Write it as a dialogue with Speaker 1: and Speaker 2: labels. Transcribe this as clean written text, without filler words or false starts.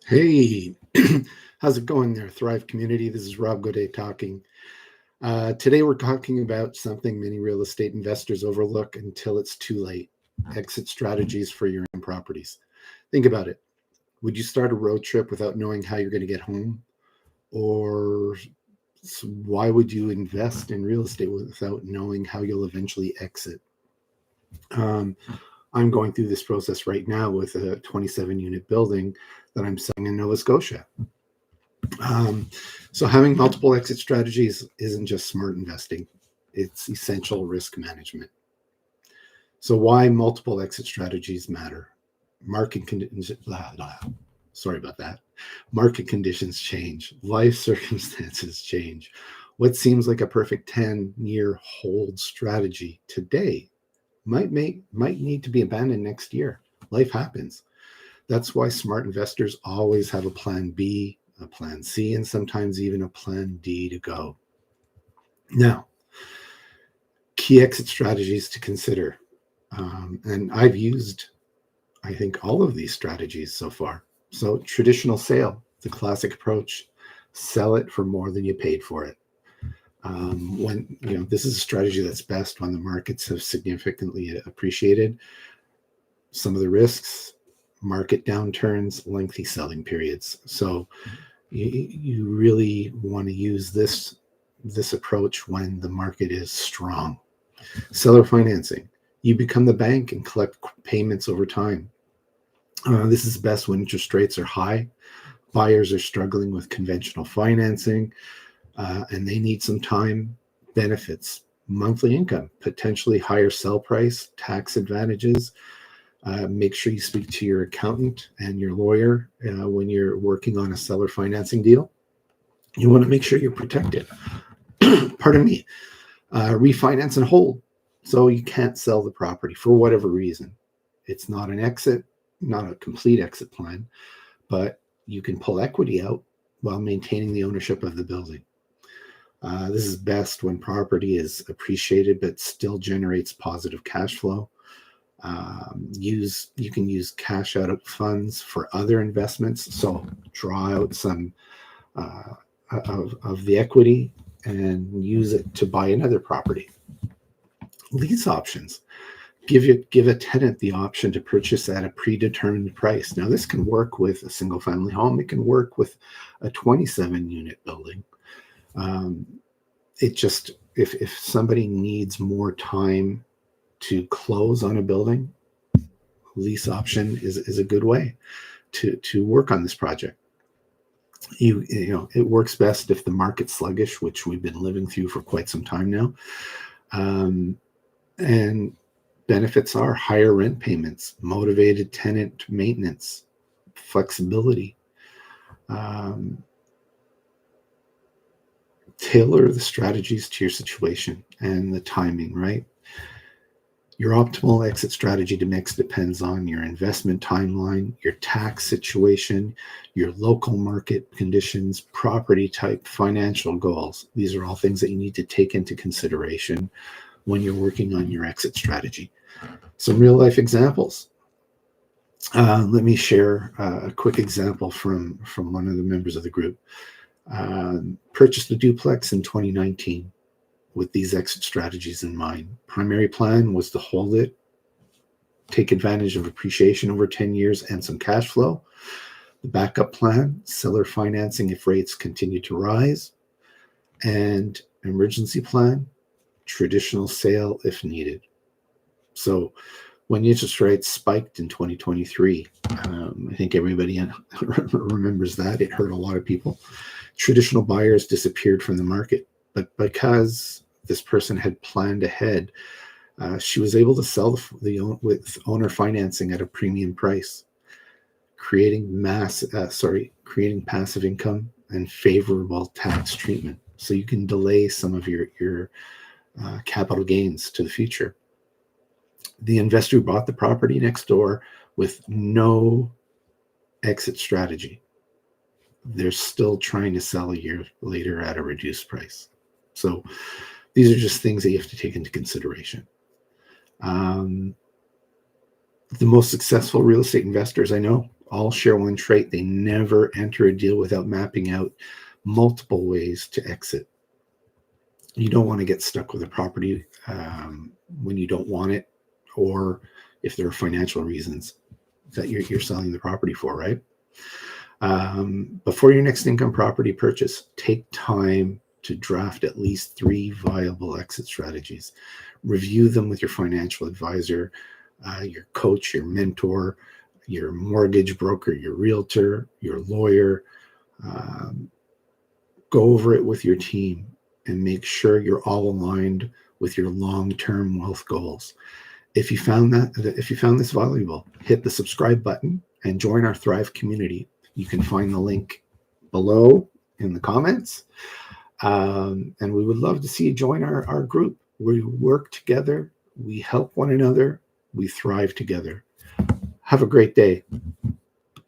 Speaker 1: Hey, how's it going there, Thrive community? This is Rob Godet talking. Today, we're talking about something many real estate investors overlook until it's too late: exit strategies for your own properties. Think about it. Would you start a road trip without knowing how you're going to get home? Or why would you invest in real estate without knowing how you'll eventually exit? Um, I'm going through this process right now with a 27 unit building that I'm selling in Nova Scotia. Um, so having multiple exit strategies isn't just smart investing, it's essential risk management. So why multiple exit strategies matter? Market conditions, sorry about that. Market conditions change, life circumstances change. What seems like a perfect 10-year hold strategy today might need to be abandoned next year. Life happens. That's why smart investors always have a plan B, a plan C, and sometimes even a plan D to go. Now, key exit strategies to consider. And I've used, I think, all of these strategies so far. So, traditional sale, the classic approach: sell it for more than you paid for it. When this is a strategy that's best when the markets have significantly appreciated. Some of the risks: market downturns, lengthy selling periods. So you really want to use this approach when the market is strong. Seller financing: you become the bank and collect payments over time. This is best when interest rates are high, buyers are struggling with conventional financing, and they need some time. Benefits: monthly income, potentially higher sell price, tax advantages. Make sure you speak to your accountant and your lawyer when you're working on a seller financing deal. You want to make sure you're protected. Pardon me. Refinance and hold. So you can't sell the property for whatever reason. It's not an exit, not a complete exit plan, but you can pull equity out while maintaining the ownership of the building. This is best when property is appreciated but still generates positive cash flow. You can use cash out of funds for other investments. So draw out some uh, of the equity and use it to buy another property. Lease options: give a tenant the option to purchase at a predetermined price. Now, this can work with a single family home. It can work with a 27 unit building. Um, it just if somebody needs more time to close on a building, lease option is a good way to work on this project. It works best if the market's sluggish, which we've been living through for quite some time now. And benefits are higher rent payments, motivated tenant maintenance, flexibility. Um, Tailor the strategies to your situation and the timing, right? Your optimal exit strategy to mix depends on your investment timeline, your tax situation, your local market conditions, property type, financial goals. These are all things that you need to take into consideration when you're working on your exit strategy. Some real life examples. Let me share a quick example from one of the members of the group. Purchased a duplex in 2019 with these exit strategies in mind. Primary plan was to hold it, take advantage of appreciation over 10 years and some cash flow. The backup plan: seller financing if rates continue to rise. And emergency plan: traditional sale if needed. So when interest rates spiked in 2023, I think everybody remembers that. It hurt a lot of people. Traditional buyers disappeared from the market. But because this person had planned ahead, she was able to sell with owner financing at a premium price, creating creating passive income and favorable tax treatment. So you can delay some of your capital gains to the future. The investor who bought the property next door with no exit strategy, they're still trying to sell a year later at a reduced price. So these are just things that you have to take into consideration. The most successful real estate investors I know all share one trait. They never enter a deal without mapping out multiple ways to exit. You don't want to get stuck with a property when you don't want it, or if there are financial reasons that you're selling the property for, right? Before your next income property purchase, take time to draft at least 3 viable exit strategies. Review them with your financial advisor, your coach, your mentor, your mortgage broker, your realtor, your lawyer. Go over it with your team and make sure you're all aligned with your long-term wealth goals. If you found this valuable, hit the subscribe button and join our Thrive community. You can find the link below in the comments. And we would love to see you join our group. We work together, we help one another, we thrive together. Have a great day.